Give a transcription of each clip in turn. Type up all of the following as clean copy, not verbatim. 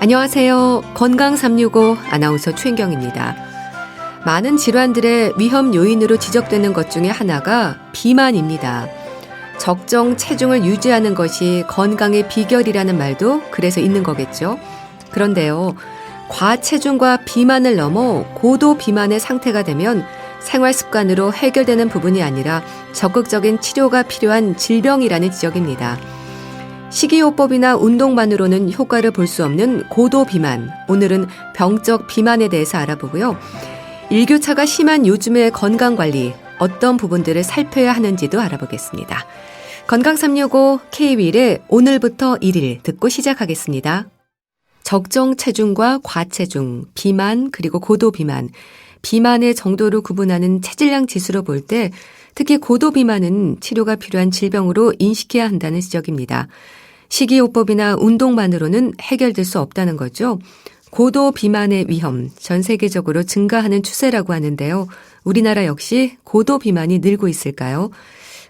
안녕하세요. 건강 365 아나운서 최인경입니다. 많은 질환들의 위험 요인으로 지적되는 것 중에 하나가 비만입니다. 적정 체중을 유지하는 것이 건강의 비결이라는 말도 그래서 있는 거겠죠. 그런데요, 과체중과 비만을 넘어 고도 비만의 상태가 되면 생활 습관으로 해결되는 부분이 아니라 적극적인 치료가 필요한 질병이라는 지적입니다. 식이요법이나 운동만으로는 효과를 볼 수 없는 고도 비만. 오늘은 병적 비만에 대해서 알아보고요. 일교차가 심한 요즘의 건강관리, 어떤 부분들을 살펴야 하는지도 알아보겠습니다. 건강 365 K-윌의 오늘부터 1일 듣고 시작하겠습니다. 적정 체중과 과체중, 비만 그리고 고도 비만. 비만의 정도를 구분하는 체질량 지수로 볼 때 특히 고도 비만은 치료가 필요한 질병으로 인식해야 한다는 지적입니다. 식이요법이나 운동만으로는 해결될 수 없다는 거죠. 고도 비만의 위험, 전 세계적으로 증가하는 추세라고 하는데요. 우리나라 역시 고도 비만이 늘고 있을까요?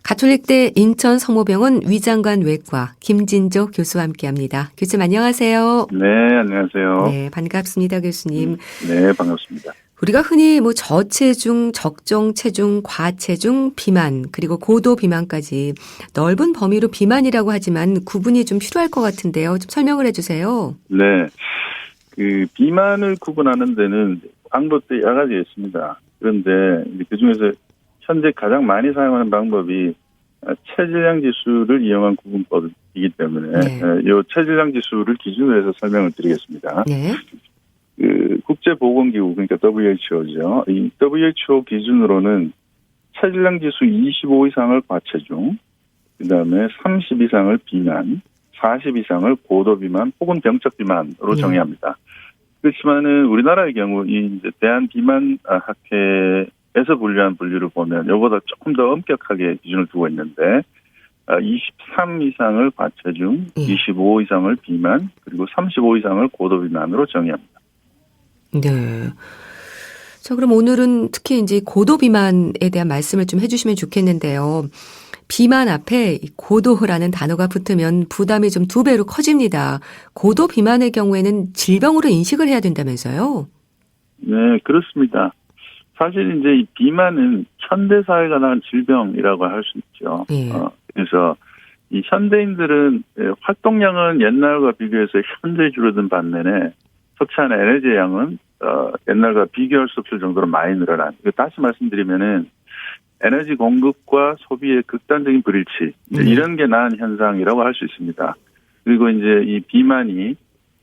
가톨릭대 인천성모병원 위장관 외과 김진조 교수와 함께합니다. 교수님 안녕하세요. 네, 안녕하세요. 네, 반갑습니다, 교수님. 네, 반갑습니다. 우리가 흔히 저체중, 적정 체중, 과체중, 비만, 그리고 고도 비만까지 넓은 범위로 비만이라고 하지만 구분이 좀 필요할 것 같은데요. 좀 설명을 해주세요. 네, 비만을 구분하는 데는 방법도 여러 가지 있습니다. 그런데 그 중에서 현재 가장 많이 사용하는 방법이 체질량 지수를 이용한 구분법이기 때문에 이 체질량 지수를 기준으로 해서 설명을 드리겠습니다. 네. 국제보건기구, 그러니까 WHO죠. 이 WHO 기준으로는 체질량 지수 25 이상을 과체중, 그 다음에 30 이상을 비만, 40 이상을 고도 비만 혹은 병적 비만으로 정의합니다. 그렇지만은 우리나라의 경우 이제 대한비만학회에서 분류한 분류를 보면 이보다 조금 더 엄격하게 기준을 두고 있는데 23 이상을 과체중, 25 이상을 비만, 그리고 35 이상을 고도 비만으로 정의합니다. 네. 자, 그럼 오늘은 특히 이제 고도 비만에 대한 말씀을 좀 해주시면 좋겠는데요. 비만 앞에 고도라는 단어가 붙으면 부담이 좀 2배로 커집니다. 고도 비만의 경우에는 질병으로 인식을 해야 된다면서요? 네, 그렇습니다. 사실 이제 이 비만은 현대 사회가 낳은 질병이라고 할 수 있죠. 그래서 이 현대인들은 활동량은 옛날과 비교해서 현저히 줄어든 반면에 섭취하는 에너지의 양은 옛날과 비교할 수 없을 정도로 많이 늘어난. 다시 말씀드리면은 에너지 공급과 소비의 극단적인 불일치 이런 게 나은 현상이라고 할 수 있습니다. 그리고 이제 이 비만이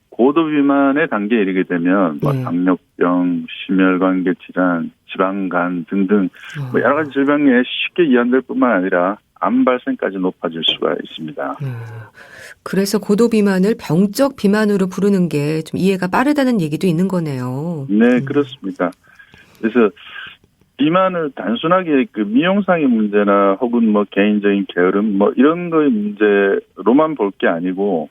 고도 비만의 단계에 이르게 되면 당뇨병, 심혈관계 질환, 지방간 등등 여러 가지 질병에 쉽게 이완될 뿐만 아니라 암 발생까지 높아질 수가 있습니다. 그래서 고도 비만을 병적 비만으로 부르는 게 좀 이해가 빠르다는 얘기도 있는 거네요. 네, 그렇습니다. 그래서 비만을 단순하게 미용상의 문제나 혹은 개인적인 게으름 이런 거의 문제로만 볼 게 아니고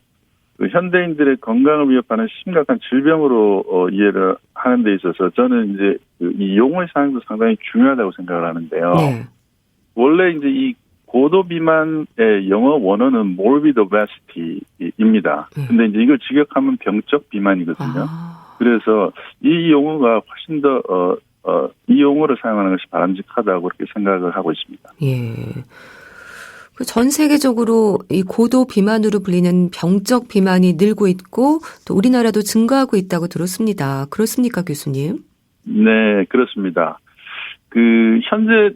현대인들의 건강을 위협하는 심각한 질병으로 이해를 하는 데 있어서 저는 이제 이 용어의 사용도 상당히 중요하다고 생각을 하는데요. 네. 원래 이제 이 고도 비만의 영어 원어는 morbid obesity입니다. 근데 이제 이걸 직역하면 병적 비만이거든요. 그래서 이 용어가 훨씬 더 이 용어를 사용하는 것이 바람직하다고 그렇게 생각을 하고 있습니다. 예. 전 세계적으로 이 고도 비만으로 불리는 병적 비만이 늘고 있고 또 우리나라도 증가하고 있다고 들었습니다. 그렇습니까, 교수님? 네, 그렇습니다. 현재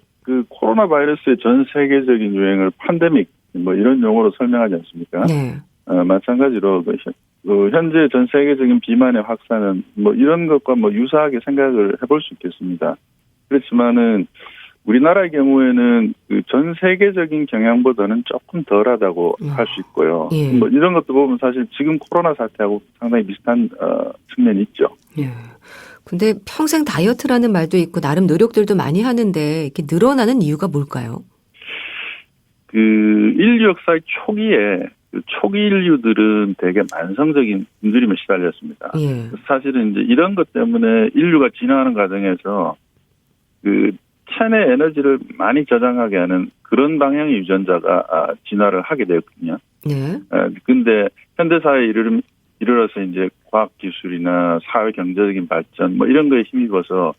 코로나 바이러스의 전 세계적인 유행을 팬데믹 이런 용어로 설명하지 않습니까? 네. 마찬가지로 현재 전 세계적인 비만의 확산은 이런 것과 유사하게 생각을 해볼 수 있겠습니다. 그렇지만은 우리나라의 경우에는 전 세계적인 경향보다는 조금 덜하다고 할 수 있고요. 이런 것도 보면 사실 지금 코로나 사태하고 상당히 비슷한 측면이 있죠. 예. 근데 평생 다이어트라는 말도 있고 나름 노력들도 많이 하는데 이렇게 늘어나는 이유가 뭘까요? 인류 역사의 초기에 초기 인류들은 되게 만성적인 굶주림에 시달렸습니다. 사실은 이제 이런 것 때문에 인류가 진화하는 과정에서 체내 에너지를 많이 저장하게 하는 그런 방향의 유전자가 진화를 하게 되었거든요. 근데 현대사회에 이르러서 이제 과학 기술이나 사회 경제적인 발전 뭐 이런 거에 힘입어서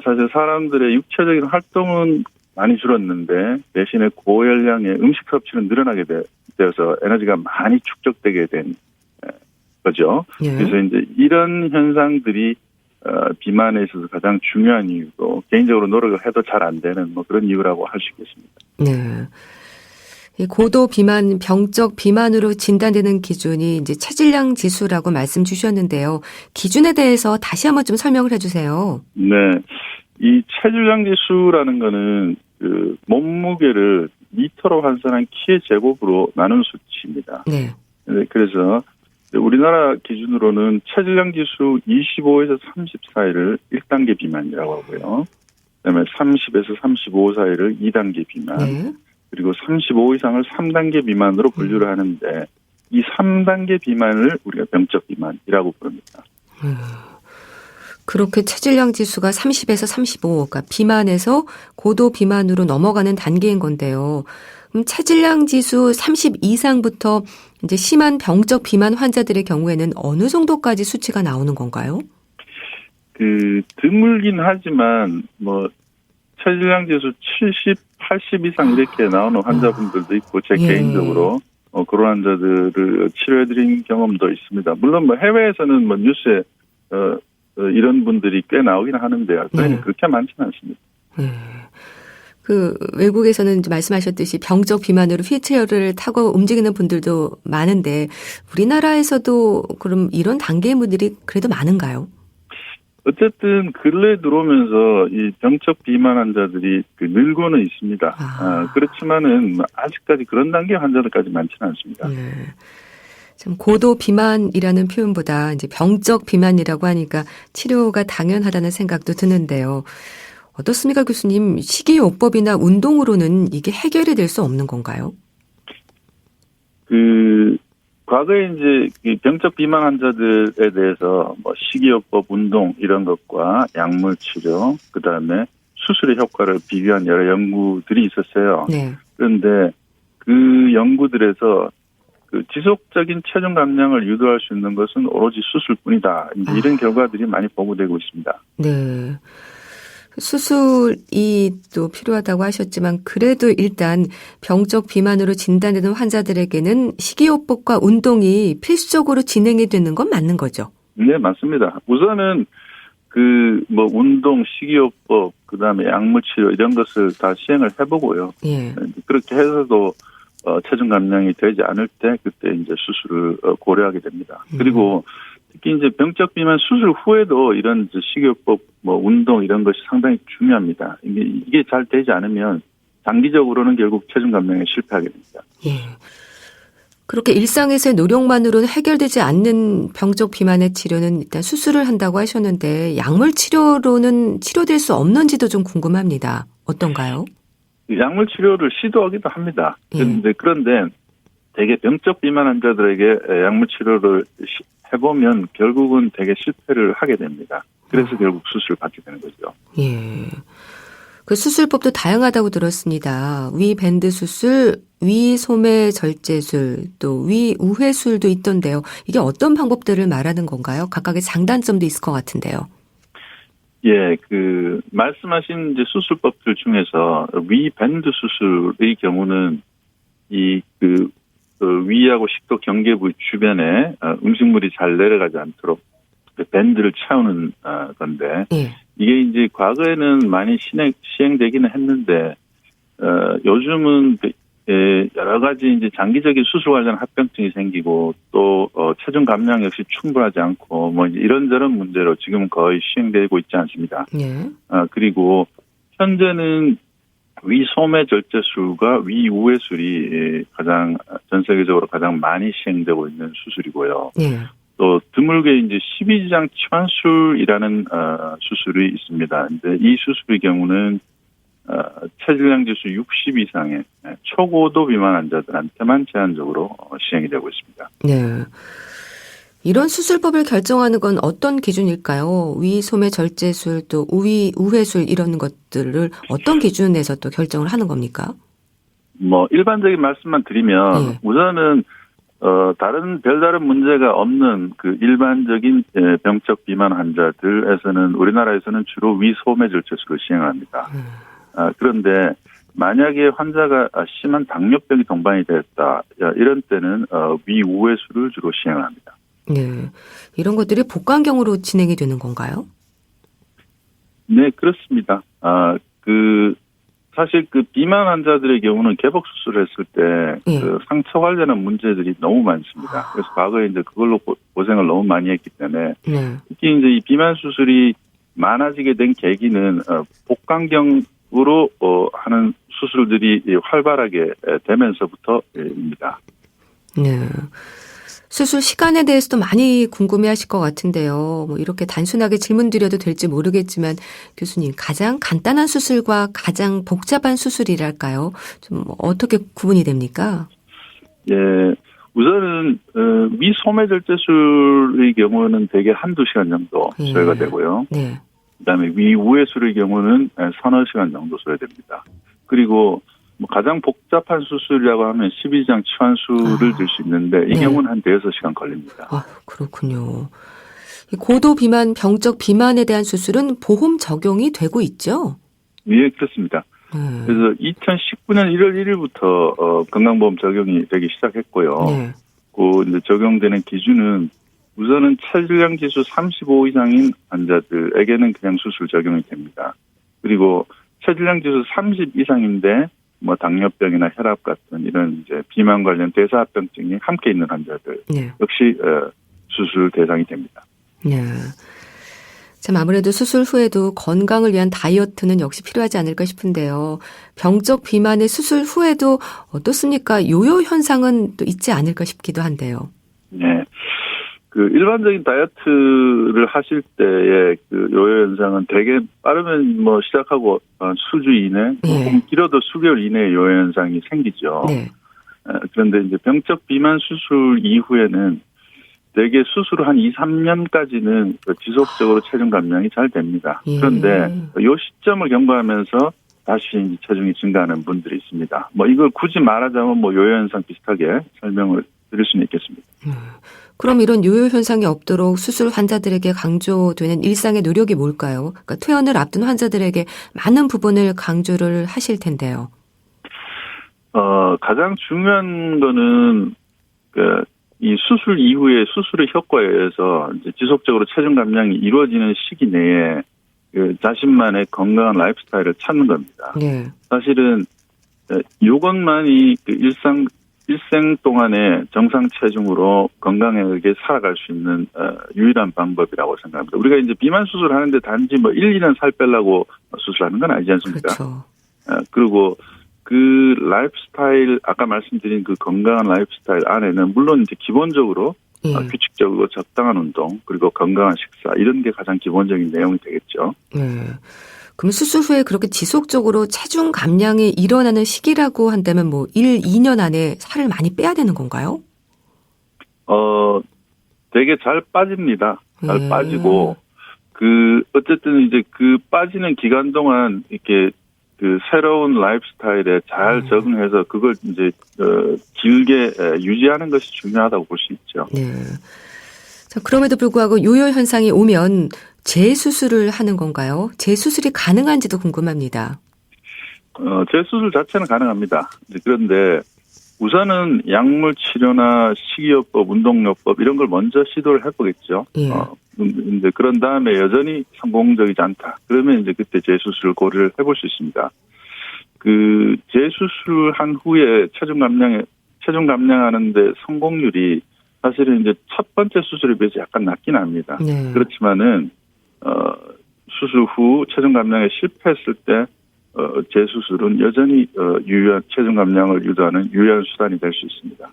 사실 사람들의 육체적인 활동은 많이 줄었는데 대신에 고열량의 음식 섭취는 늘어나게 되어서 에너지가 많이 축적되게 된 거죠. 예. 그래서 이제 이런 현상들이 비만에 있어서 가장 중요한 이유고 개인적으로 노력을 해도 잘 안 되는 뭐 그런 이유라고 할 수 있겠습니다. 네. 이 고도 비만, 병적 비만으로 진단되는 기준이 이제 체질량 지수라고 말씀 주셨는데요. 기준에 대해서 다시 한번 좀 설명을 해주세요. 네, 이 체질량 지수라는 거는 그 몸무게를 미터로 환산한 키의 제곱으로 나눈 수치입니다. 네. 그래서 우리나라 기준으로는 체질량 지수 25에서 30 사이를 1단계 비만이라고 하고요. 그다음에 30에서 35 사이를 2단계 비만. 네. 그리고 35 이상을 3단계 비만으로 분류를 하는데 이 3단계 비만을 우리가 병적 비만이라고 부릅니다. 그렇게 체질량 지수가 30에서 35, 그러니까 비만에서 고도 비만으로 넘어가는 단계인 건데요. 그럼 체질량 지수 30 이상부터 이제 심한 병적 비만 환자들의 경우에는 어느 정도까지 수치가 나오는 건가요? 드물긴 하지만 뭐 체질량 지수 70, 80 이상 이렇게 나오는 환자분들도 있고 제 예. 개인적으로 그런 환자들을 치료해드린 경험도 있습니다. 물론 뭐 해외에서는 뭐 뉴스에 이런 분들이 꽤 나오긴 하는데요. 그렇게 많지는 않습니다. 그 외국에서는 이제 말씀하셨듯이 병적 비만으로 휠체어를 타고 움직이는 분들도 많은데 우리나라에서도 그럼 이런 단계의 분들이 그래도 많은가요? 어쨌든 근래에 들어오면서 이 병적 비만 환자들이 늘고는 있습니다. 그렇지만은 아직까지 그런 단계 환자들까지 많지는 않습니다. 네. 참 고도 비만이라는 표현보다 이제 병적 비만이라고 하니까 치료가 당연하다는 생각도 드는데요. 어떻습니까, 교수님? 식이요법이나 운동으로는 이게 해결이 될 수 없는 건가요? 과거에 이제 이 병적 비만 환자들에 대해서 뭐 식이요법, 운동 이런 것과 약물 치료, 그 다음에 수술의 효과를 비교한 여러 연구들이 있었어요. 네. 그런데 그 연구들에서 지속적인 체중 감량을 유도할 수 있는 것은 오로지 수술뿐이다. 이제 이런 결과들이 많이 보고되고 있습니다. 네. 수술이 또 필요하다고 하셨지만 그래도 일단 병적 비만으로 진단되는 환자들에게는 식이요법과 운동이 필수적으로 진행이 되는 건 맞는 거죠? 네, 맞습니다. 우선은 뭐 운동, 식이요법, 그다음에 약물 치료 이런 것을 다 시행을 해보고요. 예. 그렇게 해서도 체중 감량이 되지 않을 때 그때 이제 수술을 고려하게 됩니다. 그리고 특히 이제 병적 비만 수술 후에도 이런 식이요법, 뭐 운동 이런 것이 상당히 중요합니다. 이게 잘 되지 않으면 장기적으로는 결국 체중 감량에 실패하게 됩니다. 예. 그렇게 일상에서의 노력만으로는 해결되지 않는 병적 비만의 치료는 일단 수술을 한다고 하셨는데 약물 치료로는 치료될 수 없는지도 좀 궁금합니다. 어떤가요? 약물 치료를 시도하기도 합니다. 그런데 되게 병적 비만 환자들에게 약물 치료를 해보면 결국은 되게 실패를 하게 됩니다. 그래서 결국 수술을 받게 되는 거죠. 예. 그 수술법도 다양하다고 들었습니다. 위 밴드 수술, 위 소매 절제술, 또 위 우회술도 있던데요. 이게 어떤 방법들을 말하는 건가요? 각각의 장단점도 있을 것 같은데요. 예, 말씀하신 이제 수술법들 중에서 위 밴드 수술의 경우는 위하고 식도 경계부 주변에 음식물이 잘 내려가지 않도록 밴드를 채우는 건데 예. 이게 이제 과거에는 많이 시행되기는 했는데 요즘은 여러 가지 이제 장기적인 수술 관련 합병증이 생기고 또 체중 감량 역시 충분하지 않고 뭐 이런저런 문제로 지금은 거의 시행되고 있지 않습니다. 예. 그리고 현재는 위소매 절제술과 위우회술이 전 세계적으로 가장 많이 시행되고 있는 수술이고요. 예. 또 드물게 이제 12지장 치환술이라는 수술이 있습니다. 근데 이 수술의 경우는 체질량 지수 60 이상의 초고도 비만 환자들한테만 제한적으로 시행이 되고 있습니다. 네. 이런 수술법을 결정하는 건 어떤 기준일까요? 위소매 절제술 또 우회술 이런 것들을 어떤 기준에서 또 결정을 하는 겁니까? 뭐 일반적인 말씀만 드리면 우선은 별다른 문제가 없는 그 일반적인 병적 비만 환자들에서는 우리나라에서는 주로 위소매절제술을 시행합니다. 그런데 만약에 환자가 심한 당뇨병이 동반이 됐다, 이런 때는 위우회술을 주로 시행을 합니다. 네, 이런 것들이 복강경으로 진행이 되는 건가요? 네, 그렇습니다. 사실 그 비만 환자들의 경우는 개복 수술을 했을 때 그 상처 관련한 문제들이 너무 많습니다. 그래서 과거에 이제 그걸로 고생을 너무 많이 했기 때문에 특히 이제 이 비만 수술이 많아지게 된 계기는 복강경으로 하는 수술들이 활발하게 되면서부터입니다. 네. 수술 시간에 대해서도 많이 궁금해하실 것 같은데요. 뭐 이렇게 단순하게 질문 드려도 될지 모르겠지만 교수님, 가장 간단한 수술과 가장 복잡한 수술이랄까요? 좀 어떻게 구분이 됩니까? 예, 우선은 위소매절제술의 경우는 대개 한두 시간 정도 소요가 되고요. 네. 그다음에 위우회술의 경우는 서너 시간 정도 소요됩니다. 그리고 가장 복잡한 수술이라고 하면 12장 치환술을 들 수 있는데 이 경우는 한 5-6시간 걸립니다. 그렇군요. 고도 비만, 병적 비만에 대한 수술은 보험 적용이 되고 있죠? 예, 그렇습니다. 그래서 2019년 1월 1일부터 건강보험 적용이 되기 시작했고요. 그 이제 적용되는 기준은 우선은 체질량 지수 35 이상인 환자들에게는 그냥 수술 적용이 됩니다. 그리고 체질량 지수 30 이상인데 뭐 당뇨병이나 혈압 같은 이런 이제 비만 관련 대사합병증이 함께 있는 환자들 역시 수술 대상이 됩니다. 네. 참 아무래도 수술 후에도 건강을 위한 다이어트는 역시 필요하지 않을까 싶은데요. 병적 비만의 수술 후에도 어떻습니까? 요요 현상은 또 있지 않을까 싶기도 한데요. 네. 그 일반적인 다이어트를 하실 때의 그 요요 현상은 되게 빠르면 뭐 시작하고 수주 이내, 혹은 길어도 수개월 이내에 요요 현상이 생기죠. 그런데 이제 병적 비만 수술 이후에는 대개 수술 한 2-3년까지는 지속적으로 체중 감량이 잘 됩니다. 그런데 이 시점을 경과하면서 다시 체중이 증가하는 분들이 있습니다. 뭐 이걸 굳이 말하자면 뭐 요요 현상 비슷하게 설명을 드릴 수는 있겠습니다. 그럼 이런 요요 현상이 없도록 수술 환자들에게 강조되는 일상의 노력이 뭘까요? 그러니까 퇴원을 앞둔 환자들에게 많은 부분을 강조를 하실 텐데요. 가장 중요한 거는 이 수술 이후에 수술의 효과에 의해서 이제 지속적으로 체중 감량이 이루어지는 시기 내에 자신만의 건강한 라이프스타일을 찾는 겁니다. 사실은 이것만이 일생 동안에 정상 체중으로 건강하게 살아갈 수 있는 유일한 방법이라고 생각합니다. 우리가 이제 비만 수술하는데 단지 뭐 1-2년 살 빼려고 수술하는 건 아니지 않습니까? 그렇죠. 그리고 그 라이프스타일, 아까 말씀드린 그 건강한 라이프스타일 안에는 물론 이제 기본적으로 규칙적으로 적당한 운동, 그리고 건강한 식사, 이런 게 가장 기본적인 내용이 되겠죠. 그럼 수술 후에 그렇게 지속적으로 체중 감량이 일어나는 시기라고 한다면 뭐 1-2년 안에 살을 많이 빼야 되는 건가요? 되게 잘 빠집니다. 잘 빠지고, 어쨌든 이제 그 빠지는 기간 동안 이렇게 그 새로운 라이프스타일에 잘 적응해서 그걸 이제 길게 유지하는 것이 중요하다고 볼 수 있죠. 자, 그럼에도 불구하고 요요 현상이 오면 재수술을 하는 건가요? 재수술이 가능한지도 궁금합니다. 재수술 자체는 가능합니다. 그런데 우선은 약물 치료나 식이요법, 운동요법 이런 걸 먼저 시도를 해보겠죠. 이제 그런 다음에 여전히 성공적이지 않다. 그러면 이제 그때 재수술을 고려를 해볼 수 있습니다. 그 재수술한 후에 체중 감량하는데 성공률이 사실은 이제 첫 번째 수술에 비해서 약간 낮긴 합니다. 그렇지만은 수술 후 체중 감량에 실패했을 때 재수술은 여전히 유효한 체중 감량을 유도하는 유효한 수단이 될 수 있습니다.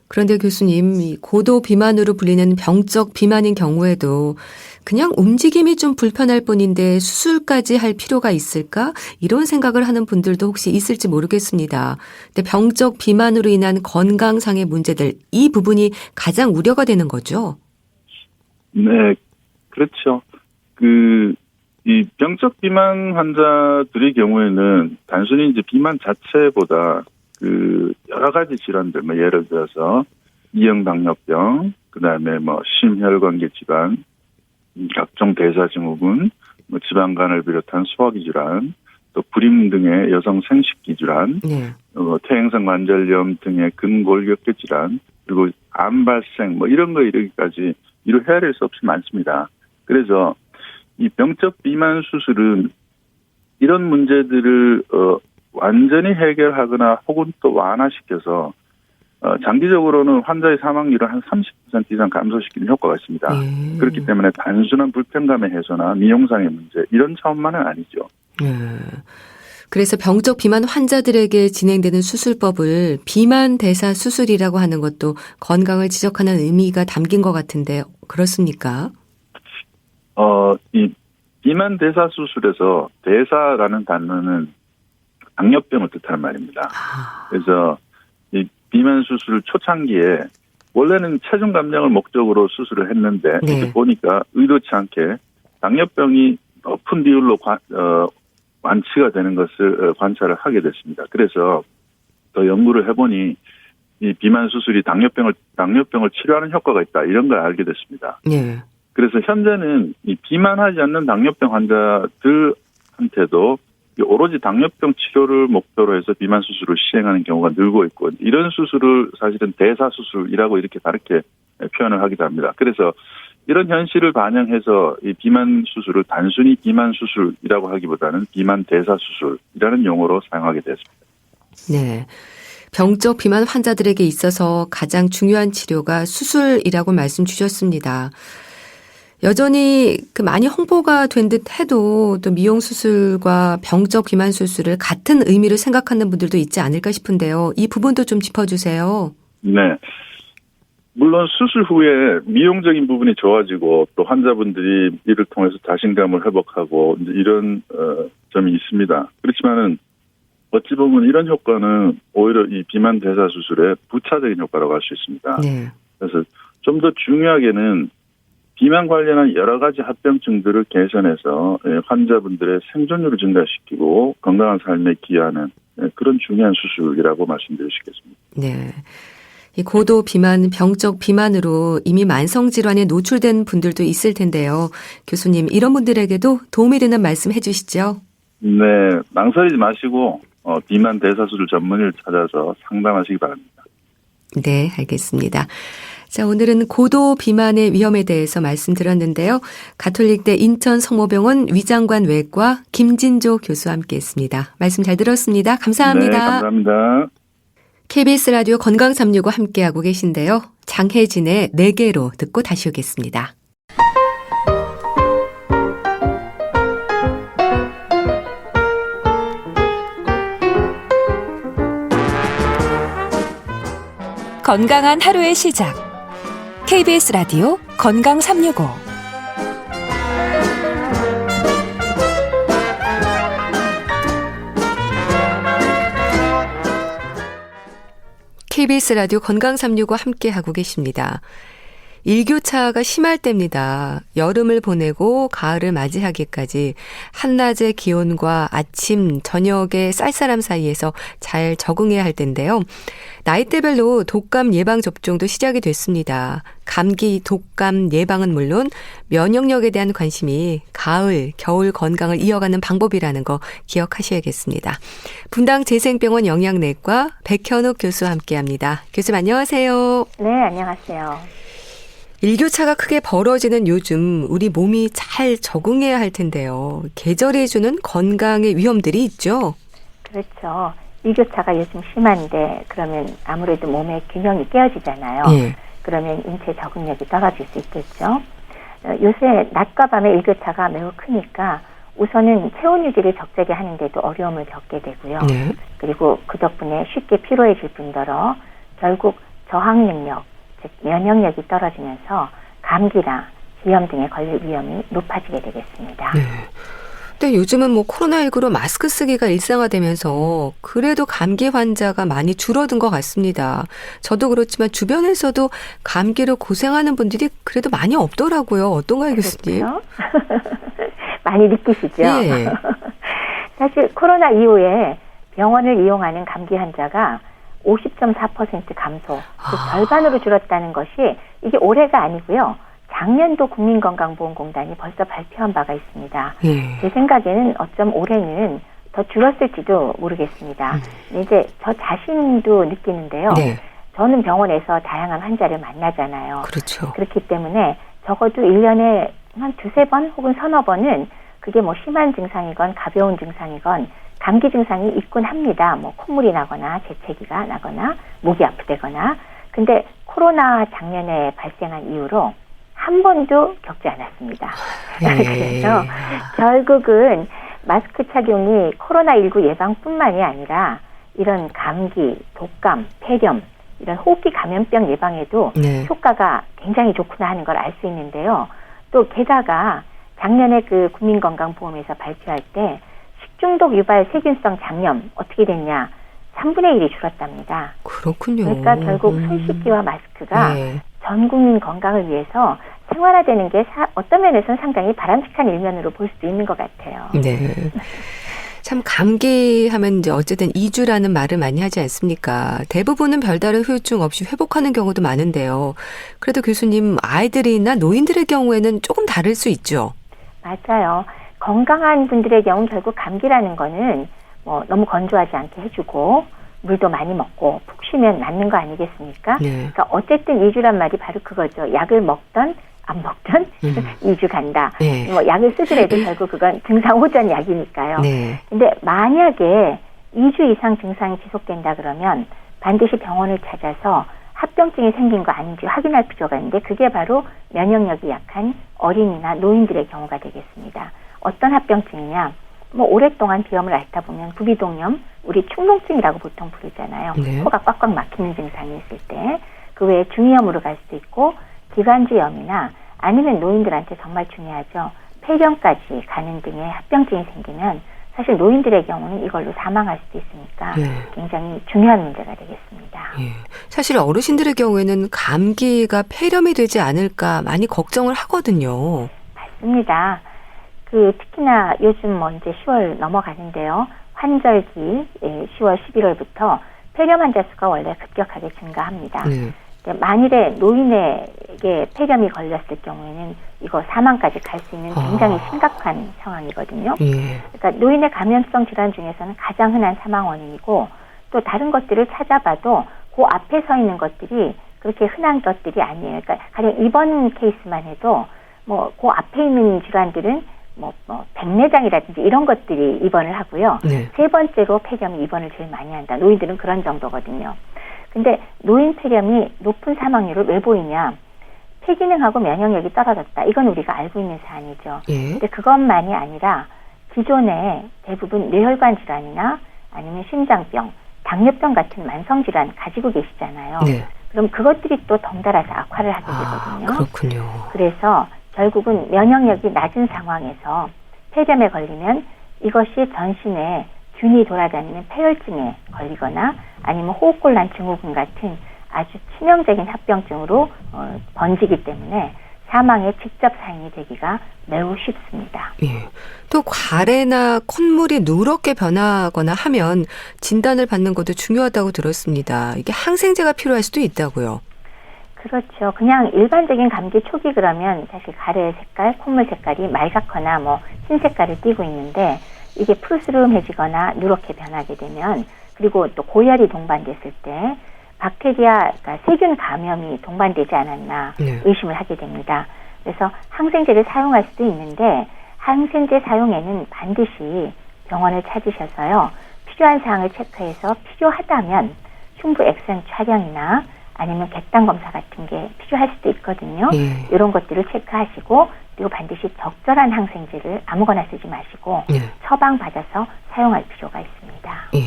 그런데 교수님, 이 고도 비만으로 불리는 병적 비만인 경우에도 그냥 움직임이 좀 불편할 뿐인데 수술까지 할 필요가 있을까? 이런 생각을 하는 분들도 혹시 있을지 모르겠습니다. 근데 병적 비만으로 인한 건강상의 문제들, 이 부분이 가장 우려가 되는 거죠? 네, 그렇죠. 이 병적 비만 환자들의 경우에는 단순히 이제 비만 자체보다 여러 가지 질환들, 예를 들어서 이형당뇨병, 그 다음에 심혈관계 질환, 각종 대사증후군, 지방간을 비롯한 소화기 질환, 또 불임 등의 여성 생식기 질환, 퇴행성 관절염 등의 근골격계 질환, 그리고 암 발생 이런 거 이르기까지 이루 헤아릴 수 없이 많습니다. 그래서 이 병적 비만 수술은 이런 문제들을 완전히 해결하거나 혹은 또 완화시켜서 장기적으로는 환자의 사망률을 한 30% 이상 감소시키는 효과가 있습니다. 그렇기 때문에 단순한 불편감의 해소나 미용상의 문제 이런 차원만은 아니죠. 그래서 병적 비만 환자들에게 진행되는 수술법을 비만 대사 수술이라고 하는 것도 건강을 지적하는 의미가 담긴 것 같은데 그렇습니까? 이 비만 대사 수술에서 대사라는 단어는 당뇨병을 뜻하는 말입니다. 그래서 이 비만 수술 초창기에 원래는 체중 감량을 목적으로 수술을 했는데 이제 보니까 의도치 않게 당뇨병이 높은 비율로 완치가 되는 것을 관찰을 하게 됐습니다. 그래서 더 연구를 해보니 이 비만 수술이 당뇨병을 치료하는 효과가 있다 이런 걸 알게 됐습니다. 그래서 현재는 이 비만하지 않는 당뇨병 환자들한테도 오로지 당뇨병 치료를 목표로 해서 비만 수술을 시행하는 경우가 늘고 있고 이런 수술을 사실은 대사 수술이라고 이렇게 다르게 표현을 하기도 합니다. 그래서 이런 현실을 반영해서 이 비만 수술을 단순히 비만 수술이라고 하기보다는 비만 대사 수술이라는 용어로 사용하게 됐습니다. 네. 병적 비만 환자들에게 있어서 가장 중요한 치료가 수술이라고 말씀 주셨습니다. 여전히 많이 홍보가 된 듯 해도 또 미용 수술과 병적 비만 수술을 같은 의미로 생각하는 분들도 있지 않을까 싶은데요. 이 부분도 좀 짚어주세요. 네. 물론 수술 후에 미용적인 부분이 좋아지고 또 환자분들이 이를 통해서 자신감을 회복하고 이런 점이 있습니다. 그렇지만은 어찌 보면 이런 효과는 오히려 이 비만 대사 수술의 부차적인 효과라고 할 수 있습니다. 그래서 좀 더 중요하게는 비만 관련한 여러 가지 합병증들을 개선해서 환자분들의 생존율을 증가시키고 건강한 삶에 기여하는 그런 중요한 수술이라고 말씀드릴 수 있겠습니다. 네. 이 고도 비만, 병적 비만으로 이미 만성 질환에 노출된 분들도 있을 텐데요. 교수님, 이런 분들에게도 도움이 되는 말씀 해주시죠. 네, 망설이지 마시고 비만 대사수술 전문의를 찾아서 상담하시기 바랍니다. 네, 알겠습니다. 자, 오늘은 고도 비만의 위험에 대해서 말씀드렸는데요. 가톨릭대 인천 성모병원 위장관 외과 김진조 교수와 함께했습니다. 말씀 잘 들었습니다. 감사합니다. 네, 감사합니다. KBS 라디오 건강 365 함께하고 계신데요. 장혜진의 4개로 듣고 다시 오겠습니다. 건강한 하루의 시작. KBS 라디오 건강 365. KBS 라디오 건강 365 함께하고 계십니다. 일교차가 심할 때입니다. 여름을 보내고 가을을 맞이하기까지 한낮의 기온과 아침, 저녁의 쌀쌀함 사이에서 잘 적응해야 할 텐데요. 나이대별로 독감 예방 접종도 시작이 됐습니다. 감기, 독감 예방은 물론 면역력에 대한 관심이 가을, 겨울 건강을 이어가는 방법이라는 거 기억하셔야겠습니다. 분당 재생병원 영양내과 백현욱 교수와 함께합니다. 교수님 안녕하세요. 네, 안녕하세요. 일교차가 크게 벌어지는 요즘 우리 몸이 잘 적응해야 할 텐데요. 계절이 주는 건강의 위험들이 있죠? 그렇죠. 일교차가 요즘 심한데 그러면 아무래도 몸의 균형이 깨어지잖아요. 예. 그러면 인체 적응력이 떨어질 수 있겠죠. 요새 낮과 밤의 일교차가 매우 크니까 우선은 체온 유지를 적절히 하는데도 어려움을 겪게 되고요. 네. 그리고 그 덕분에 쉽게 피로해질 뿐더러 결국 저항 능력, 즉 면역력이 떨어지면서 감기나 비염 등에 걸릴 위험이 높아지게 되겠습니다. 네. 근데 요즘은 코로나19로 마스크 쓰기가 일상화되면서 그래도 감기 환자가 많이 줄어든 것 같습니다. 저도 그렇지만 주변에서도 감기로 고생하는 분들이 그래도 많이 없더라고요. 어떤가요, 교수님? 많이 느끼시죠? 예. 사실 코로나 이후에 병원을 이용하는 감기 환자가 50.4% 감소, 절반으로 줄었다는 것이 이게 올해가 아니고요. 작년도 국민건강보험공단이 벌써 발표한 바가 있습니다. 제 생각에는 어쩜 올해는 더 줄었을지도 모르겠습니다. 이제 저 자신도 느끼는데요. 네. 저는 병원에서 다양한 환자를 만나잖아요. 그렇죠. 그렇기 때문에 적어도 1년에 한 두세 번 혹은 서너 번은 그게 뭐 심한 증상이건 가벼운 증상이건 감기 증상이 있곤 합니다. 뭐 콧물이 나거나 재채기가 나거나 목이 아프다거나. 근데 코로나 작년에 발생한 이후로 한 번도 겪지 않았습니다. 그래서 결국은 마스크 착용이 코로나19 예방뿐만이 아니라 이런 감기, 독감, 폐렴, 이런 호흡기 감염병 예방에도 네. 효과가 굉장히 좋구나 하는 걸 알 수 있는데요. 또 게다가 작년에 그 국민건강보험에서 발표할 때 식중독 유발 세균성 장염 어떻게 됐냐? 3분의 1이 줄었답니다. 그렇군요. 그러니까 결국 손 씻기와 마스크가 네. 전 국민 건강을 위해서 생활화되는 게 어떤 면에서는 상당히 바람직한 일면으로 볼 수도 있는 것 같아요. 네. 참 감기 하면 이제 어쨌든 2주라는 말을 많이 하지 않습니까? 대부분은 별다른 후유증 없이 회복하는 경우도 많은데요. 그래도 교수님, 아이들이나 노인들의 경우에는 조금 다를 수 있죠? 맞아요. 건강한 분들의 경우 결국 감기라는 거는 뭐 너무 건조하지 않게 해주고 물도 많이 먹고 푹 쉬면 낫는 거 아니겠습니까? 네. 그러니까 어쨌든 2주란 말이 바로 그거죠. 약을 먹던 안 먹던 2주 간다. 네. 뭐 약을 쓰더라도 결국 그건 증상 호전 약이니까요. 네. 근데 만약에 2주 이상 증상이 지속된다 그러면 반드시 병원을 찾아서 합병증이 생긴 거 아닌지 확인할 필요가 있는데 그게 바로 면역력이 약한 어린이나 노인들의 경우가 되겠습니다. 어떤 합병증이냐? 뭐 오랫동안 비염을 앓다 보면 부비동염, 우리 축농증이라고 보통 부르잖아요. 네. 코가 꽉꽉 막히는 증상이 있을 때 그 외에 중이염으로 갈 수도 있고 기관지염이나 아니면 노인들한테 정말 중요하죠. 폐렴까지 가는 등의 합병증이 생기면 사실 노인들의 경우는 이걸로 사망할 수도 있으니까 네. 굉장히 중요한 문제가 되겠습니다. 예. 사실 어르신들의 경우에는 감기가 폐렴이 되지 않을까 많이 걱정을 하거든요. 맞습니다. 특히나 요즘 뭐 이제 10월 넘어가는데요. 환절기 10월, 11월부터 폐렴 환자 수가 원래 급격하게 증가합니다. 네. 만일에 노인에게 폐렴이 걸렸을 경우에는 이거 사망까지 갈 수 있는 굉장히 심각한 상황이거든요. 예. 그러니까 노인의 감염성 질환 중에서는 가장 흔한 사망 원인이고 또 다른 것들을 찾아봐도 그 앞에 서 있는 것들이 그렇게 흔한 것들이 아니에요. 그러니까 가령 입원 케이스만 해도 뭐 그 앞에 있는 질환들은 백내장이라든지 이런 것들이 입원을 하고요. 네. 세 번째로 폐렴이 입원을 제일 많이 한다. 노인들은 그런 정도거든요. 근데 노인 폐렴이 높은 사망률을 왜 보이냐? 폐기능하고 면역력이 떨어졌다. 이건 우리가 알고 있는 사안이죠. 예. 근데 그것만이 아니라 기존에 대부분 뇌혈관 질환이나 아니면 심장병, 당뇨병 같은 만성 질환 가지고 계시잖아요. 네. 그럼 그것들이 또 덩달아서 악화를 하게 되거든요. 그렇군요. 그래서 결국은 면역력이 낮은 상황에서 폐렴에 걸리면 이것이 전신에 균이 돌아다니는 폐혈증에 걸리거나 아니면 호흡곤란 증후군 같은 아주 치명적인 합병증으로 번지기 때문에 사망의 직접 사인이 되기가 매우 쉽습니다. 예. 또 가래나 콧물이 누렇게 변하거나 하면 진단을 받는 것도 중요하다고 들었습니다. 이게 항생제가 필요할 수도 있다고요. 그렇죠. 그냥 일반적인 감기 초기 그러면 사실 가래 색깔, 콧물 색깔이 맑거나 뭐 흰 색깔을 띠고 있는데 이게 푸르스름해지거나 누렇게 변하게 되면 그리고 또 고열이 동반됐을 때 박테리아, 그러니까 세균 감염이 동반되지 않았나 네. 의심을 하게 됩니다. 그래서 항생제를 사용할 수도 있는데 항생제 사용에는 반드시 병원을 찾으셔서요. 필요한 사항을 체크해서 필요하다면 흉부 엑스선 촬영이나 아니면 객단 검사 같은 게 필요할 수도 있거든요. 예. 이런 것들을 체크하시고 그리고 반드시 적절한 항생제를 아무거나 쓰지 마시고 예. 처방받아서 사용할 필요가 있습니다. 예.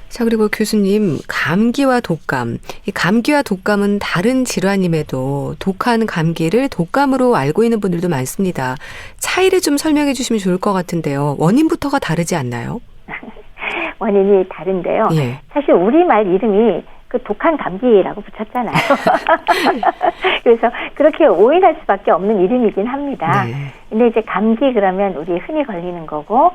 자, 그리고 교수님, 감기와 독감. 이 감기와 독감은 다른 질환임에도 독한 감기를 독감으로 알고 있는 분들도 많습니다. 차이를 좀 설명해 주시면 좋을 것 같은데요. 원인부터가 다르지 않나요? 원인이 다른데요. 예. 사실 우리말 이름이 그 독한 감기라고 붙였잖아요. 그래서 그렇게 오인할 수밖에 없는 이름이긴 합니다. 네. 근데 이제 감기 그러면 우리 흔히 걸리는 거고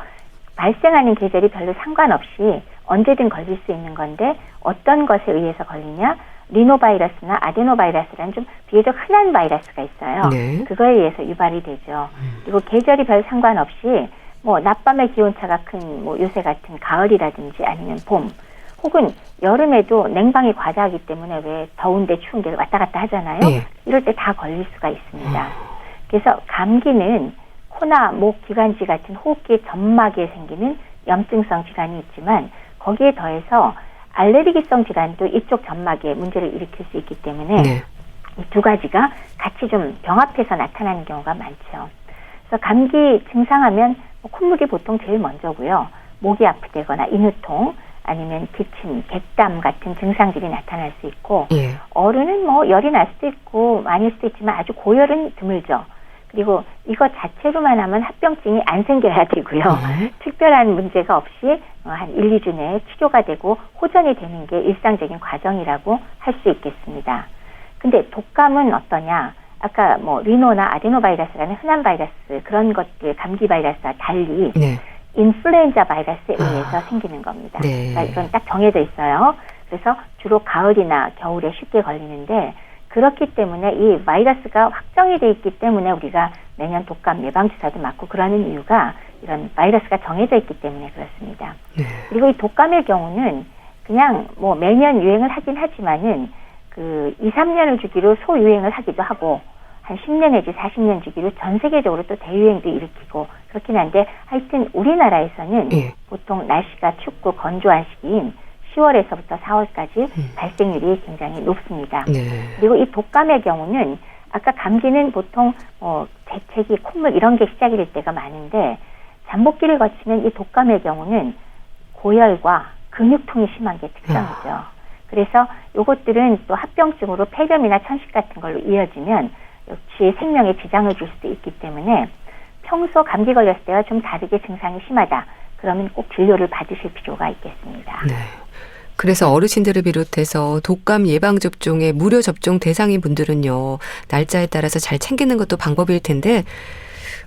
발생하는 계절이 별로 상관없이 언제든 걸릴 수 있는 건데 어떤 것에 의해서 걸리냐? 리노바이러스나 아데노바이러스라는 좀 비교적 흔한 바이러스가 있어요. 네. 그거에 의해서 유발이 되죠. 그리고 계절이 별 상관없이 뭐 낮밤의 기온차가 큰 뭐 요새 같은 가을이라든지 아니면 봄 혹은 여름에도 냉방이 과다하기 때문에 왜 더운데 추운데 왔다 갔다 하잖아요. 네. 이럴 때 다 걸릴 수가 있습니다. 그래서 감기는 코나 목, 기관지 같은 호흡기 점막에 생기는 염증성 질환이 있지만 거기에 더해서 알레르기성 질환도 이쪽 점막에 문제를 일으킬 수 있기 때문에 네. 이 두 가지가 같이 좀 병합해서 나타나는 경우가 많죠. 그래서 감기 증상하면 콧물이 보통 제일 먼저고요. 목이 아프다거나 인후통 아니면 기침, 객담 같은 증상들이 나타날 수 있고 예. 어른은 뭐 열이 날 수도 있고 아닐 수도 있지만 아주 고열은 드물죠. 그리고 이거 자체로만 하면 합병증이 안 생겨야 되고요. 특별한 문제가 없이 한 1, 2주 내에 치료가 되고 호전이 되는 게 일상적인 과정이라고 할 수 있겠습니다. 근데 독감은 어떠냐? 아까 뭐 리노나 아데노바이러스라는 흔한 바이러스 그런 것들 감기 바이러스와 달리 네. 인플루엔자 바이러스에 의해서 생기는 겁니다. 네. 그러니까 이건 딱 정해져 있어요. 그래서 주로 가을이나 겨울에 쉽게 걸리는데 그렇기 때문에 이 바이러스가 확정이 돼 있기 때문에 우리가 매년 독감 예방주사도 맞고 그러는 이유가 이런 바이러스가 정해져 있기 때문에 그렇습니다. 네. 그리고 이 독감의 경우는 그냥 뭐 매년 유행을 하긴 하지만은 그 2, 3년을 주기로 소유행을 하기도 하고 한 10년 내지 40년 주기로 전 세계적으로 또 대유행도 일으키고 그렇긴 한데 하여튼 우리나라에서는 예. 보통 날씨가 춥고 건조한 시기인 10월에서부터 4월까지 발생률이 굉장히 높습니다. 네. 그리고 이 독감의 경우는 아까 감기는 보통 재채기, 콧물 이런 게 시작이 될 때가 많은데 잠복기를 거치면 이 독감의 경우는 고열과 근육통이 심한 게 특성이죠. 그래서 요것들은 또 합병증으로 폐렴이나 천식 같은 걸로 이어지면 역시 생명에 지장을 줄 수도 있기 때문에 평소 감기 걸렸을 때와 좀 다르게 증상이 심하다. 그러면 꼭 진료를 받으실 필요가 있겠습니다. 네. 그래서 어르신들을 비롯해서 독감 예방접종의 무료 접종 대상인 분들은요. 날짜에 따라서 잘 챙기는 것도 방법일 텐데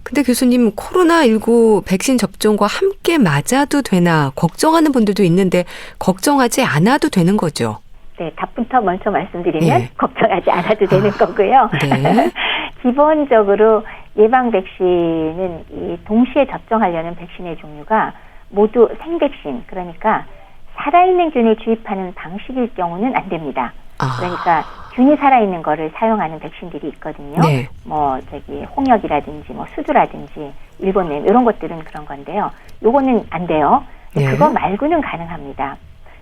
근데 교수님 코로나19 백신 접종과 함께 맞아도 되나 걱정하는 분들도 있는데 걱정하지 않아도 되는 거죠? 네, 답부터 먼저 말씀드리면 네. 걱정하지 않아도 되는 거고요. 네. 기본적으로 예방 백신은 이 동시에 접종하려는 백신의 종류가 모두 생백신, 그러니까 살아있는 균을 주입하는 방식일 경우는 안 됩니다. 그러니까 균이 살아있는 거를 사용하는 백신들이 있거든요. 네. 뭐 홍역이라든지 뭐 수두라든지 일본냄 이런 것들은 그런 건데요. 요거는 안 돼요. 네. 그거 말고는 가능합니다.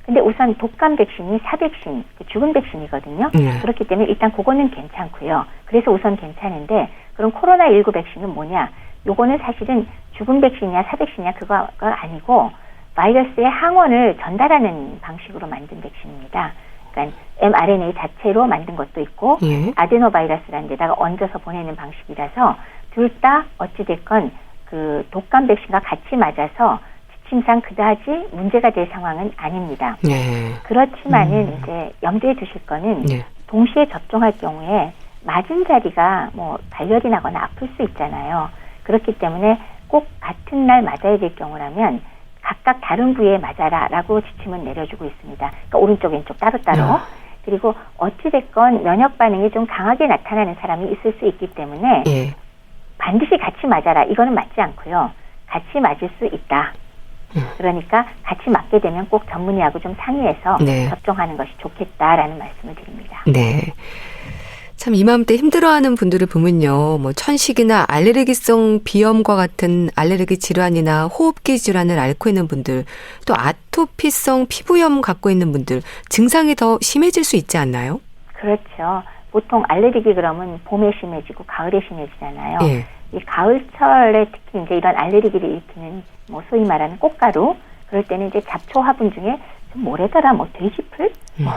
근데 우선 독감 백신이 사백신, 죽은 백신이거든요. 네. 그렇기 때문에 일단 그거는 괜찮고요. 그래서 우선 괜찮은데 그럼 코로나19 백신은 뭐냐? 요거는 사실은 죽은 백신이냐 사백신이냐 그거가 아니고 바이러스의 항원을 전달하는 방식으로 만든 백신입니다. 그러니까 mRNA 자체로 만든 것도 있고 예. 아데노바이러스라는 데다가 얹어서 보내는 방식이라서 둘 다 어찌됐건 그 독감 백신과 같이 맞아서 지침상 그다지 문제가 될 상황은 아닙니다. 네. 그렇지만은 이제 염두에 두실 거는 네. 동시에 접종할 경우에 맞은 자리가 뭐 발열이 나거나 아플 수 있잖아요. 그렇기 때문에 꼭 같은 날 맞아야 될 경우라면 각각 다른 부위에 맞아라라고 지침은 내려주고 있습니다. 그러니까 오른쪽 왼쪽 따로따로. 그리고 어찌됐건 면역 반응이 좀 강하게 나타나는 사람이 있을 수 있기 때문에 예. 반드시 같이 맞아라. 이거는 맞지 않고요. 같이 맞을 수 있다. 그러니까 같이 맞게 되면 꼭 전문의하고 좀 상의해서 네. 접종하는 것이 좋겠다라는 말씀을 드립니다. 네. 참 이맘때 힘들어하는 분들을 보면요. 뭐 천식이나 알레르기성 비염과 같은 알레르기 질환이나 호흡기 질환을 앓고 있는 분들, 또 아토피성 피부염 갖고 있는 분들 증상이 더 심해질 수 있지 않나요? 그렇죠. 보통 알레르기 그러면 봄에 심해지고 가을에 심해지잖아요. 예. 이 가을철에 특히 이제 이런 알레르기를 일으키는 뭐 소위 말하는 꽃가루 그럴 때는 이제 잡초 화분 중에 뭐래더라 뭐 돼지풀,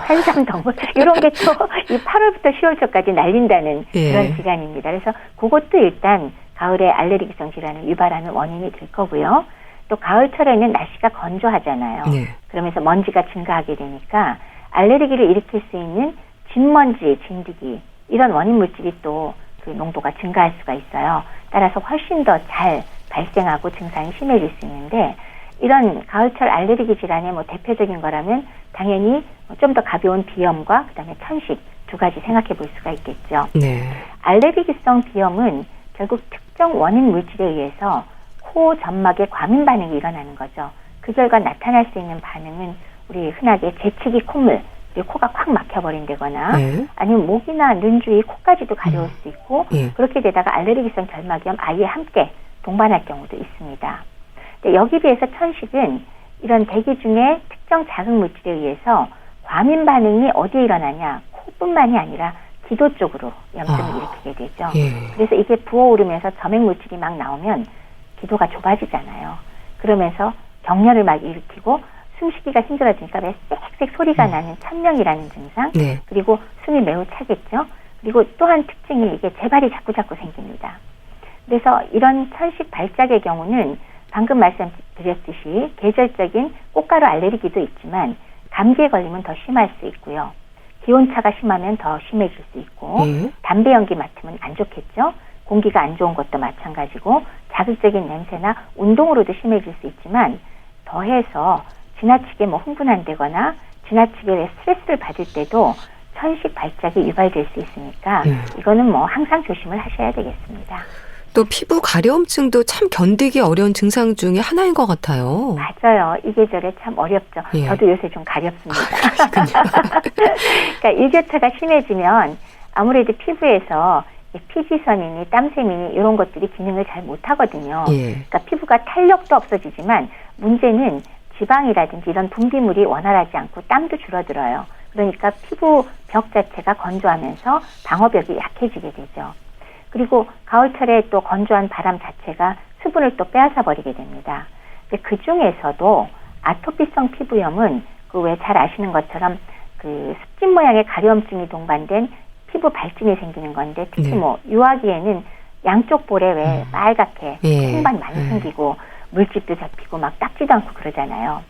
산삼덩굴 이런 게 또 이 8월부터 10월초까지 날린다는 예. 그런 기간입니다. 그래서 그것도 일단 가을에 알레르기성 질환을 유발하는 원인이 될 거고요. 또 가을철에는 날씨가 건조하잖아요. 네. 그러면서 먼지가 증가하게 되니까 알레르기를 일으킬 수 있는 진먼지, 진드기 이런 원인 물질이 또 그 농도가 증가할 수가 있어요. 따라서 훨씬 더 잘 발생하고 증상이 심해질 수 있는데 이런 가을철 알레르기 질환의 뭐 대표적인 거라면 당연히 좀 더 가벼운 비염과 그다음에 천식 두 가지 생각해 볼 수가 있겠죠. 네. 알레르기성 비염은 결국 특정 원인 물질에 의해서 코 점막의 과민 반응이 일어나는 거죠. 그 결과 나타날 수 있는 반응은 우리 흔하게 재채기 콧물, 그리고 코가 콱 막혀버린다거나 네. 아니면 목이나 눈 주위 코까지도 가려울 수 있고 그렇게 되다가 알레르기성 결막염 아예 함께 동반할 경우도 있습니다. 근데 여기 비해서 천식은 이런 대기 중에 특정 자극 물질에 의해서 과민 반응이 어디에 일어나냐, 코뿐만이 아니라 기도 쪽으로 염증을 일으키게 되죠. 그래서 이게 부어오르면서 점액 물질이 막 나오면 기도가 좁아지잖아요. 그러면서 경련을 막 일으키고 숨쉬기가 힘들어지니까 왜 쌕쌕 소리가 나는 천명이라는 증상, 네. 그리고 숨이 매우 차겠죠. 그리고 또 한 특징이 이게 재발이 자꾸자꾸 생깁니다. 그래서 이런 천식 발작의 경우는 방금 말씀드렸듯이 계절적인 꽃가루 알레르기도 있지만 감기에 걸리면 더 심할 수 있고요. 기온차가 심하면 더 심해질 수 있고 담배 연기 맡으면 안 좋겠죠. 공기가 안 좋은 것도 마찬가지고 자극적인 냄새나 운동으로도 심해질 수 있지만 더해서 지나치게 뭐 흥분한다거나 지나치게 스트레스를 받을 때도 천식 발작이 유발될 수 있으니까 이거는 뭐 항상 조심을 하셔야 되겠습니다. 또 피부 가려움증도 참 견디기 어려운 증상 중에 하나인 것 같아요. 맞아요. 이 계절에 참 어렵죠. 저도 요새 좀 가렵습니다. 그러니까 일교차가 심해지면 아무래도 피부에서 피지선이니 땀샘이니 이런 것들이 기능을 잘 못하거든요. 그러니까 피부가 탄력도 없어지지만 문제는 지방이라든지 이런 분비물이 원활하지 않고 땀도 줄어들어요. 그러니까 피부 벽 자체가 건조하면서 방어벽이 약해지게 되죠. 그리고 가을철에 또 건조한 바람 자체가 수분을 또 빼앗아 버리게 됩니다. 근데 그 중에서도 아토피성 피부염은 그 왜 잘 아시는 것처럼 그 습진 모양의 가려움증이 동반된 피부 발진이 생기는 건데 특히 뭐 유아기에는 양쪽 볼에 왜 빨갛게 홍반 많이 생기고 물집도 잡히고 막 닦지도 않고 그러잖아요.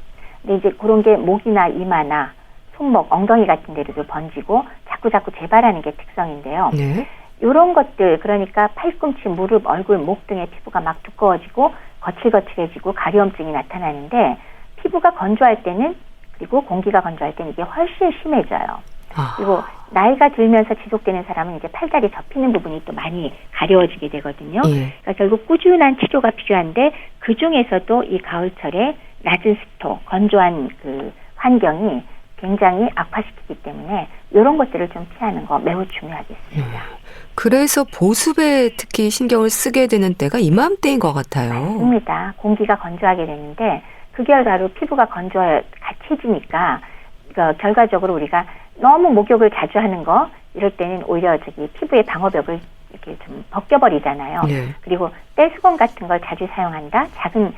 근데 이제 그런 게 목이나 이마나 손목, 엉덩이 같은 데로도 번지고 자꾸 재발하는 게 특성인데요. 이런 것들 그러니까 팔꿈치, 무릎, 얼굴, 목 등의 피부가 막 두꺼워지고 거칠거칠해지고 가려움증이 나타나는데 피부가 건조할 때는 그리고 공기가 건조할 때는 이게 훨씬 심해져요. 그리고 나이가 들면서 지속되는 사람은 이제 팔다리 접히는 부분이 또 많이 가려워지게 되거든요. 그러니까 결국 꾸준한 치료가 필요한데 그 중에서도 이 가을철에 낮은 습도, 건조한 그 환경이 굉장히 악화시키기 때문에 이런 것들을 좀 피하는 거 매우 중요하겠습니다. 그래서 보습에 특히 신경을 쓰게 되는 때가 이맘때인 것 같아요. 맞습니다. 공기가 건조하게 되는데 그 결과로 피부가 가치해지니까 결과적으로 우리가 너무 목욕을 자주 하는 거 이럴 때는 오히려 피부의 방어벽을 이렇게 좀 벗겨버리잖아요. 그리고 떼수건 같은 걸 자주 사용한다. 작은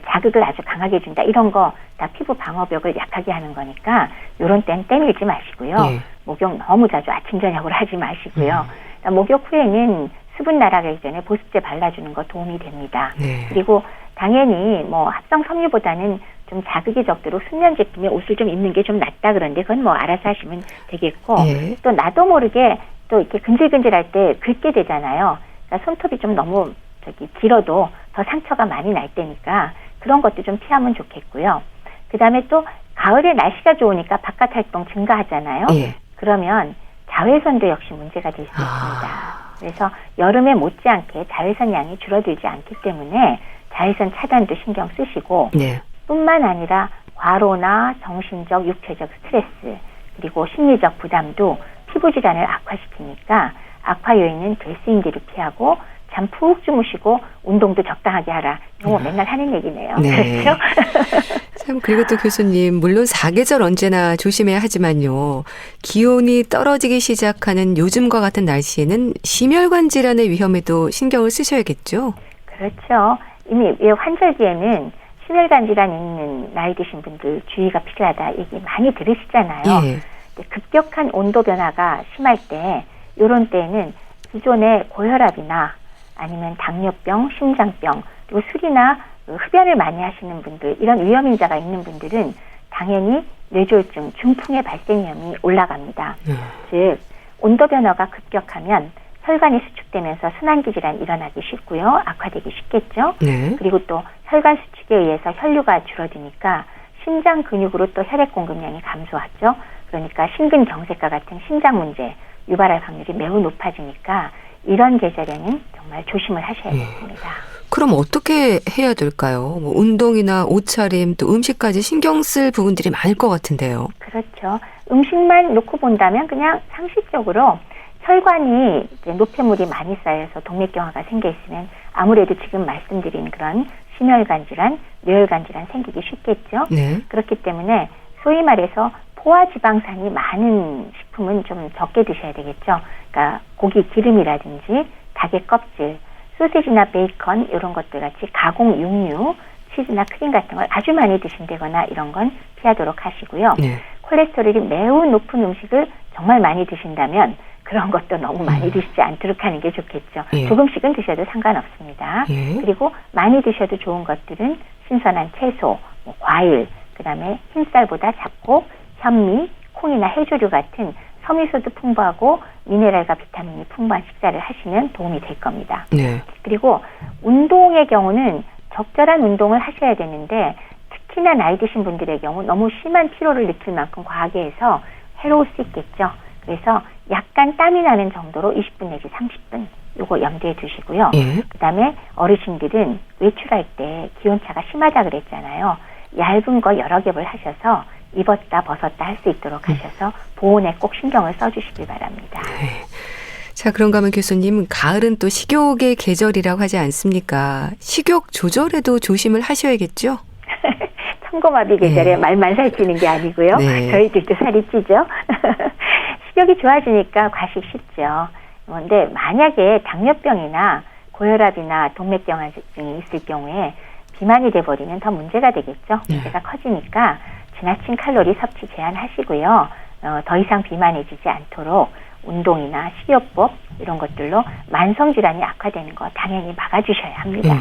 자극을 아주 강하게 준다. 이런 거 다 피부 방어벽을 약하게 하는 거니까 이런 때는 때밀지 마시고요. 목욕 너무 자주 아침 저녁으로 하지 마시고요. 목욕 후에는 수분 날아가기 전에 보습제 발라주는 거 도움이 됩니다. 그리고 당연히 뭐 합성 섬유보다는 좀 자극이 적도록 순면 제품의 옷을 좀 입는 게 좀 낫다 그런데 그건 뭐 알아서 하시면 되겠고 또 나도 모르게 또 이렇게 근질근질할 때 긁게 되잖아요. 그러니까 손톱이 좀 너무 길어도 더 상처가 많이 날 때니까 그런 것도 좀 피하면 좋겠고요. 그 다음에 또 가을에 날씨가 좋으니까 바깥 활동 증가하잖아요. 그러면 자외선도 역시 문제가 될 수 있습니다. 그래서 여름에 못지않게 자외선 양이 줄어들지 않기 때문에 자외선 차단도 신경 쓰시고 뿐만 아니라 과로나 정신적, 육체적 스트레스 그리고 심리적 부담도 피부 질환을 악화시키니까 악화 요인은 될 수 있는 대로 피하고 잠 푹 주무시고 운동도 적당하게 하라. 이거 맨날 하는 얘기네요. 그렇죠? 참 그리고 또 교수님 물론 사계절 언제나 조심해야 하지만요. 기온이 떨어지기 시작하는 요즘과 같은 날씨에는 심혈관 질환의 위험에도 신경을 쓰셔야겠죠? 그렇죠. 이미 환절기에는 심혈관 질환 있는 나이 드신 분들 주의가 필요하다 얘기 많이 들으시잖아요. 급격한 온도 변화가 심할 때 이런 때에는 기존의 고혈압이나 아니면 당뇨병, 심장병, 그리고 술이나 흡연을 많이 하시는 분들, 이런 위험인자가 있는 분들은 당연히 뇌졸중, 중풍의 발생 위험이 올라갑니다. 즉 온도 변화가 급격하면 혈관이 수축되면서 순환기 질환이 일어나기 쉽고요. 악화되기 쉽겠죠. 네. 그리고 또 혈관 수축에 의해서 혈류가 줄어드니까 심장 근육으로 또 혈액 공급량이 감소하죠. 그러니까 심근경색과 같은 심장 문제 유발할 확률이 매우 높아지니까 이런 계절에는 정말 조심을 하셔야겠습니다. 그럼 어떻게 해야 될까요? 뭐 운동이나 옷차림 또 음식까지 신경 쓸 부분들이 많을 것 같은데요. 그렇죠. 음식만 놓고 본다면 그냥 상식적으로 혈관이 이제 노폐물이 많이 쌓여서 동맥경화가 생겨 있으면 아무래도 지금 말씀드린 그런 심혈관 질환, 뇌혈관 질환 생기기 쉽겠죠. 네. 그렇기 때문에 소위 말해서 포화지방산이 많은 식품은 좀 적게 드셔야 되겠죠. 그러니까 고기 기름이라든지 닭의 껍질, 소시지나 베이컨 이런 것들 같이 가공 육류, 치즈나 크림 같은 걸 아주 많이 드신다거나 이런 건 피하도록 하시고요. 네. 콜레스테롤이 매우 높은 음식을 정말 많이 드신다면 그런 것도 너무 많이 드시지 않도록 하는 게 좋겠죠. 예. 조금씩은 드셔도 상관없습니다. 예. 그리고 많이 드셔도 좋은 것들은 신선한 채소, 뭐 과일, 그다음에 흰쌀보다 잡곡, 현미, 콩이나 해조류 같은 섬유소도 풍부하고 미네랄과 비타민이 풍부한 식사를 하시면 도움이 될 겁니다. 네. 그리고 운동의 경우는 적절한 운동을 하셔야 되는데 특히나 나이 드신 분들의 경우 너무 심한 피로를 느낄 만큼 과하게 해서 해로울 수 있겠죠. 그래서 약간 땀이 나는 정도로 20분 내지 30분 요거 염두에 두시고요. 예. 그다음에 어르신들은 외출할 때 기온차가 심하다 그랬잖아요. 얇은 거 여러 겹을 하셔서 입었다 벗었다 할 수 있도록 하셔서 보온에 꼭 신경을 써주시길 바랍니다. 네. 자, 그런가 하면 교수님, 가을은 또 식욕의 계절이라고 하지 않습니까? 식욕 조절에도 조심을 하셔야겠죠? 청고마비 계절에 네. 말만 살찌는 게 아니고요. 네. 저희들도 살이 찌죠. 식욕이 좋아지니까 과식 쉽죠. 그런데 만약에 당뇨병이나 고혈압이나 동맥경화증이 있을 경우에 비만이 돼버리면 더 문제가 되겠죠. 문제가 커지니까 지나친 칼로리 섭취 제한하시고요. 더 이상 비만해지지 않도록 운동이나 식이요법 이런 것들로 만성질환이 악화되는 거 당연히 막아주셔야 합니다.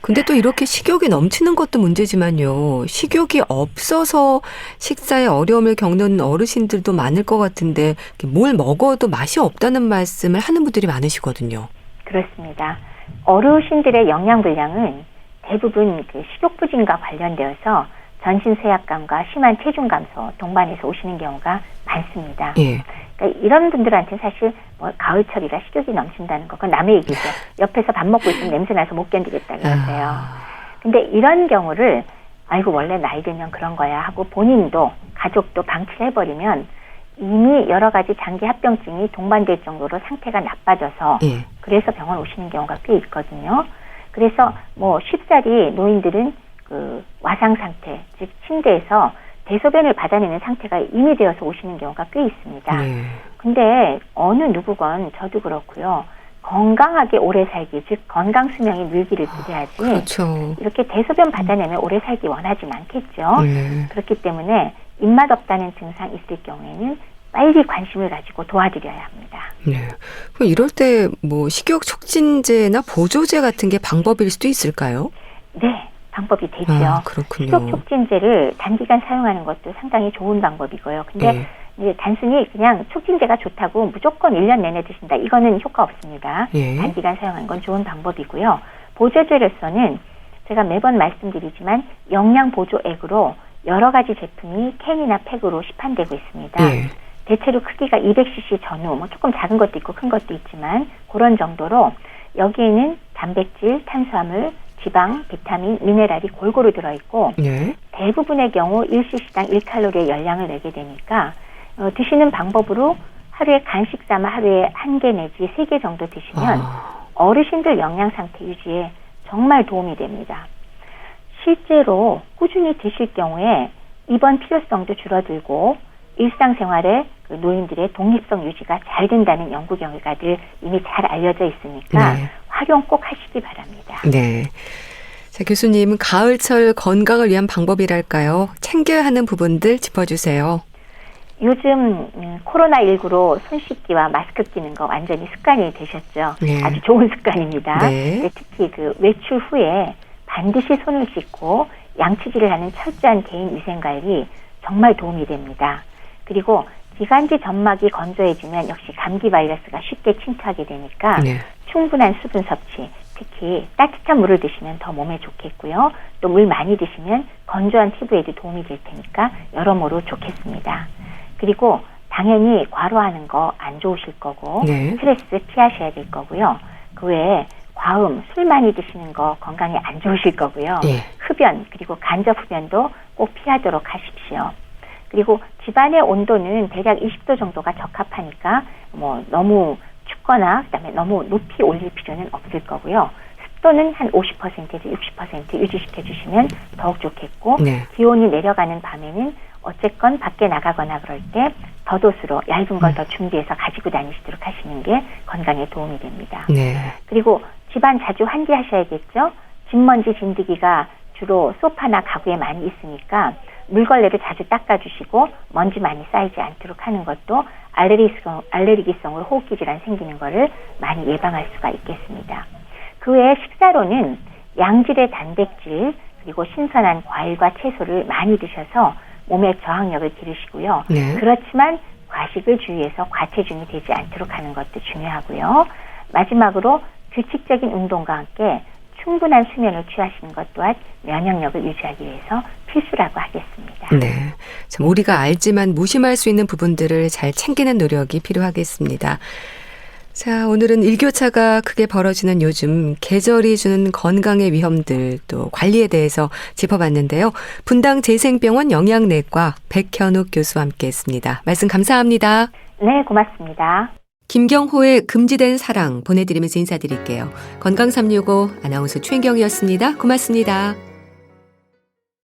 근데 또 이렇게 식욕이 넘치는 것도 문제지만요. 식욕이 없어서 식사에 어려움을 겪는 어르신들도 많을 것 같은데 뭘 먹어도 맛이 없다는 말씀을 하는 분들이 많으시거든요. 그렇습니다. 어르신들의 영양불량은 대부분 그 식욕부진과 관련되어서 전신 쇠약감과 심한 체중 감소 동반해서 오시는 경우가 많습니다. 예. 그러니까 이런 분들한테는 사실 뭐 가을철이라 식욕이 넘친다는 건 남의 얘기죠. 옆에서 밥 먹고 있으면 냄새나서 못 견디겠다 그러세요. 근데 이런 경우를 아이고 원래 나이 들면 그런 거야 하고 본인도 가족도 방치해버리면 이미 여러 가지 장기 합병증이 동반될 정도로 상태가 나빠져서 예. 그래서 병원 오시는 경우가 꽤 있거든요. 그래서 뭐 쉽사리 노인들은 그 와상 상태, 즉 침대에서 대소변을 받아내는 상태가 이미 되어서 오시는 경우가 꽤 있습니다. 네. 근데 어느 누구건 저도 그렇고요. 건강하게 오래 살기, 즉 건강 수명이 늘기를 기대하지. 그렇죠. 이렇게 대소변 받아내면 오래 살기 원하진 않겠죠. 네. 그렇기 때문에 입맛 없다는 증상 있을 경우에는 빨리 관심을 가지고 도와드려야 합니다. 네. 그럼 이럴 때 뭐 식욕 촉진제나 보조제 같은 게 방법일 수도 있을까요? 네. 방법이 되죠. 그렇군요. 식욕 촉진제를 단기간 사용하는 것도 상당히 좋은 방법이고요. 근데 이제 단순히 그냥 촉진제가 좋다고 무조건 1년 내내 드신다. 이거는 효과 없습니다. 단기간 사용하는 건 좋은 방법이고요. 보조제로서는 제가 매번 말씀드리지만 영양 보조액으로 여러 가지 제품이 캔이나 팩으로 시판되고 있습니다. 대체로 크기가 200cc 전후, 뭐 조금 작은 것도 있고 큰 것도 있지만 그런 정도로 여기에는 단백질, 탄수화물, 지방, 비타민, 미네랄이 골고루 들어있고 대부분의 경우 1cc당 1칼로리의 열량을 내게 되니까 드시는 방법으로 하루에 간식 삼아 하루에 1개 내지 3개 정도 드시면 어르신들 영양 상태 유지에 정말 도움이 됩니다. 실제로 꾸준히 드실 경우에 입원 필요성도 줄어들고 일상생활에 그 노인들의 독립성 유지가 잘 된다는 연구 결과들 이미 잘 알려져 있으니까 활용 꼭 하시기 바랍니다. 네. 자, 교수님, 가을철 건강을 위한 방법이랄까요? 챙겨야 하는 부분들 짚어주세요. 요즘 코로나19로 손 씻기와 마스크 끼는 거 완전히 습관이 되셨죠. 아주 좋은 습관입니다. 특히 그 외출 후에 반드시 손을 씻고 양치질을 하는 철저한 개인 위생관리 정말 도움이 됩니다. 그리고 기관지 점막이 건조해지면 역시 감기 바이러스가 쉽게 침투하게 되니까 네. 충분한 수분 섭취, 특히 따뜻한 물을 드시면 더 몸에 좋겠고요. 또 물 많이 드시면 건조한 피부에도 도움이 될 테니까 여러모로 좋겠습니다. 그리고 당연히 과로하는 거 안 좋으실 거고 네. 스트레스 피하셔야 될 거고요. 그 외에 과음, 술 많이 드시는 거 건강에 안 좋으실 거고요. 예. 흡연, 그리고 간접 흡연도 꼭 피하도록 하십시오. 그리고 집안의 온도는 대략 20도 정도가 적합하니까 뭐 너무 춥거나 그다음에 너무 높이 올릴 필요는 없을 거고요. 습도는 한 50%에서 60% 유지시켜 주시면 더욱 좋겠고 네. 기온이 내려가는 밤에는 어쨌건 밖에 나가거나 그럴 때 덧옷으로 얇은 걸 더 준비해서 가지고 다니시도록 하시는 게 건강에 도움이 됩니다. 네. 그리고 집안 자주 환기하셔야겠죠. 진먼지 진드기가 주로 소파나 가구에 많이 있으니까 물걸레를 자주 닦아주시고 먼지 많이 쌓이지 않도록 하는 것도 알레르기성으로 호흡기 질환 생기는 거를 많이 예방할 수가 있겠습니다. 그 외에 식사로는 양질의 단백질 그리고 신선한 과일과 채소를 많이 드셔서 몸의 저항력을 기르시고요. 네. 그렇지만 과식을 주의해서 과체중이 되지 않도록 하는 것도 중요하고요. 마지막으로 규칙적인 운동과 함께 충분한 수면을 취하시는 것 또한 면역력을 유지하기 위해서 필수라고 하겠습니다. 네. 참 우리가 알지만 무심할 수 있는 부분들을 잘 챙기는 노력이 필요하겠습니다. 자, 오늘은 일교차가 크게 벌어지는 요즘 계절이 주는 건강의 위험들 또 관리에 대해서 짚어봤는데요. 분당 재생병원 영양내과 백현욱 교수와 함께했습니다. 말씀 감사합니다. 네, 고맙습니다. 김경호의 금지된 사랑 보내드리면서 인사드릴게요. 건강365 아나운서 최인경이었습니다. 고맙습니다.